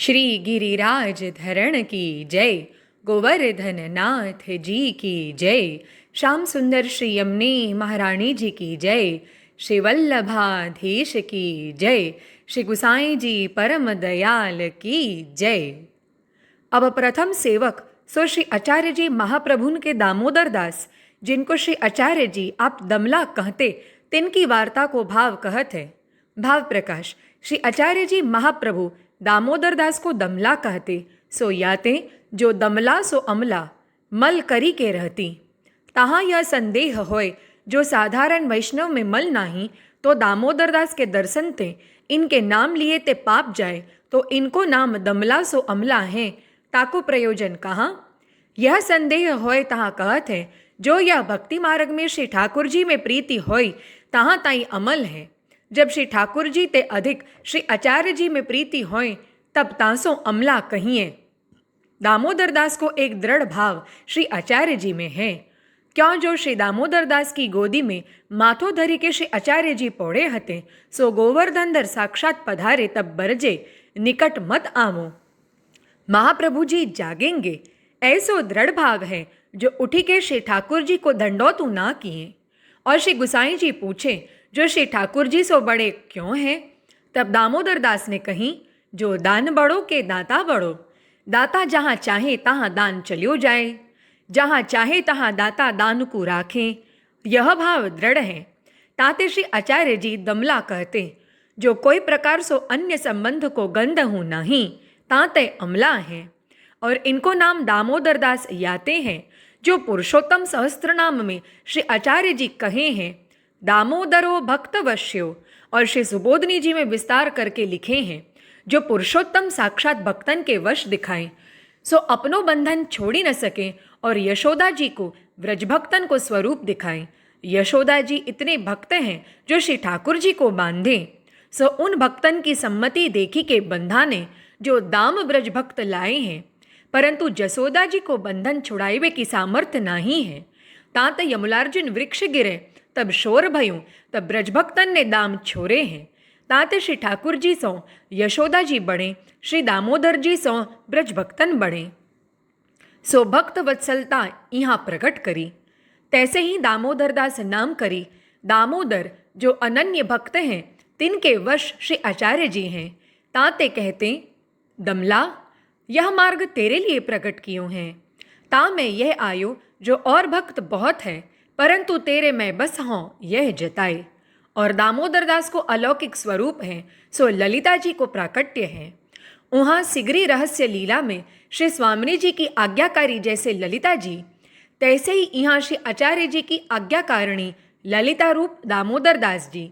श्री गिरिराज धरण की जय, गोवर्धन नाथ जी की जय, श्याम सुंदर श्री यमुने महारानी जी की जय, श्री वल्लभाधीश की जय, श्री गुसाई जी परम दयाल की जय। अब प्रथम सेवक सो श्री आचार्य जी महाप्रभुन के दामोदर दास, जिनको श्री आचार्य जी आप दमला कहते, तिनकी वार्ता को भाव कहत है। भाव प्रकाश। श्री आचार्य जी महाप्रभु दामोदर दास को दमला कहते, सो याते जो दमला सो अमला, मल करी के रहती। तहाँ यह संदेह होय जो साधारण वैष्णव में मल नाही, तो दामोदर दास के दर्शन ते इनके नाम लिए ते पाप जाए, तो इनको नाम दमला सो अमला है, ताको प्रयोजन कहाँ। यह संदेह होय तहाँ कहत है, जो यह भक्ति मार्ग में श्री ठाकुर जी में प्रीति होय तहाँ ताई अमल है। जब श्री ठाकुर जी ते अधिक श्री आचार्य जी में प्रीति होय, तब तासो अमला कहिए। दामोदर दास को एक दृढ़ भाव श्री आचार्य जी में है। क्यों जो श्री दामोदर दास की गोदी में माथो धरी के श्री आचार्य जी पौड़े हते, सो गोवर्धनधर साक्षात पधारे तब बरजे, निकट मत आवो, महाप्रभु जी जागेंगे, ऐसो दृढ़ भाव है जो उठी के श्री ठाकुर जी को दंडोतु ना किए। और श्री गुसाई जी पूछे, जो श्री ठाकुर जी सो बड़े क्यों हैं। तब दामोदर दास ने कही, जो दान बड़ो के दाता बड़ो, दाता जहाँ चाहे तहाँ दान चलियो जाए, जहाँ चाहे तहाँ दाता दान को राखें, यह भाव दृढ़ है। ताते श्री आचार्य जी दमला कहते, जो कोई प्रकार सो अन्य संबंध को गंध हूँ नहीं, ताते अमला है। और इनको नाम दामोदर दास याते हैं, जो पुरुषोत्तम सहस्त्र नाम में श्री आचार्य जी कहे हैं, दामोदरो भक्तवश्यो, और श्री सुबोधनी जी में विस्तार करके लिखे हैं, जो पुरुषोत्तम साक्षात भक्तन के वश दिखाएं, सो अपनो बंधन छोड़ी न सके, और यशोदा जी को व्रजभक्तन को स्वरूप दिखाएं। यशोदा जी इतने भक्त हैं जो श्री ठाकुर जी को बांधे, सो उन भक्तन की सम्मति देखी के बंधाने जो दाम ब्रज भक्त लाए हैं, परंतु जसोदा जी को बंधन छुड़ाइवे की सामर्थ्य नहीं है। तात यमुलार्जुन वृक्ष गिरे तब शोर भयूं, तब ब्रजभक्तन ने दाम छोरे हैं। तात श्री ठाकुर जी सो यशोदा जी बड़े, श्री दामोदर जी सो ब्रजभक्तन बड़े। सो भक्त वत्सलता यहाँ प्रकट करी, तैसे ही दामोदर दास नाम करी। दामोदर जो अनन्य भक्त हैं, तिनके वश श्री आचार्य जी हैं। ताते कहते, दमला यह मार्ग तेरे लिए प्रकट कियो हैं। ता मैं यह आयो जो और भक्त बहुत है, परंतु तेरे मैं बस हों यह जताए। और दामोदर दास को अलौकिक स्वरूप है, सो ललिता जी को प्राकट्य है। वहाँ सिगरी रहस्य लीला में श्री स्वामिनी जी की आज्ञाकारी जैसे ललिता जी, तैसे ही यहाँ श्री आचार्य जी की आज्ञाकारिणी ललिता रूप दामोदर दास जी,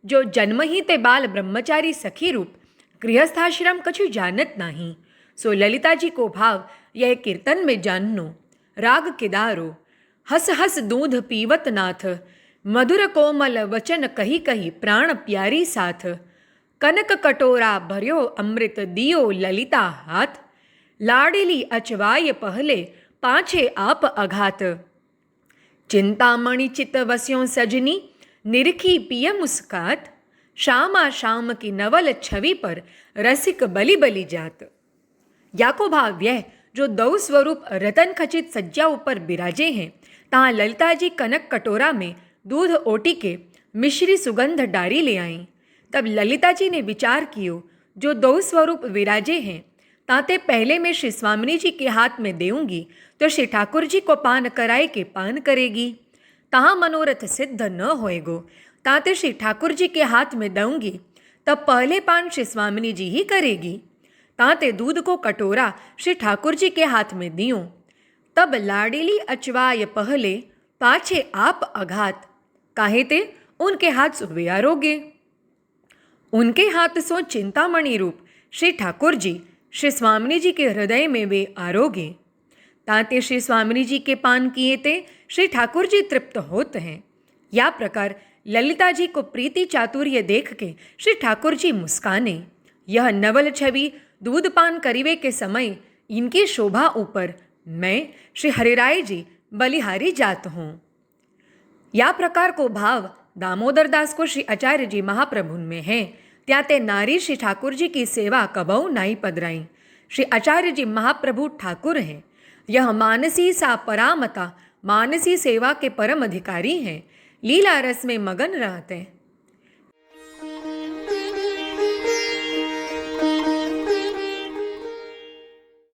जो जन्म ही ते बाल ब्रह्मचारी सखी रूप गृहस्थाश्रम कछु जानत नहीं, सो ललिता जी को भाव यह कीर्तन में जाननो। राग किदारो, हस हस दूध पीवत नाथ, मधुर कोमल वचन कही कही प्राण प्यारी साथ, कनक कटोरा भर्यो अमृत दियो ललिता हाथ, लाडली अचवाय पहले पाछे आप अघात, चिंतामणि चित वस्यों सजनी निरखी पिय मुस्कात, श्यामा श्याम की नवल छवि पर रसिक बलि बलि जात। या को भाव यह, जो दौ स्वरूप रतन खचित सज्जा ऊपर बिराजे हैं, तहाँ ललिता जी कनक कटोरा में दूध ओटी के मिश्री सुगंध डारी ले आई। तब ललिता जी ने विचार कियो, जो दो स्वरूप विराजे हैं, ताते पहले मैं श्री स्वामिनी जी के हाथ में देऊंगी, तो श्री ठाकुर जी को पान कराए के पान करेगी। तहाँ मनोरथ सिद्ध न होएगो, ताते श्री ठाकुर जी के हाथ में दूंगी, तब पहले पान श्री स्वामिनी जी ही करेगी। ताते दूध को कटोरा श्री ठाकुर जी के हाथ में दियो, तब लाडली अचवाय पहले पाछे आप अघात, काहे ते उनके हाथ सो वे आरोगे। उनके हाथ सो चिंतामणि रूप श्री ठाकुर जी श्री स्वामिनी जी के हृदय में वे आरोगे। ताते श्री स्वामिनी जी के पान किए ते श्री ठाकुर जी तृप्त होते हैं। या प्रकार ललिता जी को प्रीति चातुर्य देख के श्री ठाकुर जी मुस्काने। यह नवल छवि दूध पान करीवे के समय इनकी शोभा ऊपर मैं श्री हरिराय जी बलिहारी जात हूँ। या प्रकार को भाव दामोदर दास को श्री आचार्य जी महाप्रभुन में है। त्याते नारी श्री ठाकुर जी की सेवा कबहु नाई पदराई। श्री आचार्य जी महाप्रभु ठाकुर हैं। यह मानसी सा परामता, मानसी सेवा के परम अधिकारी हैं। लीला रस में मगन रहते हैं।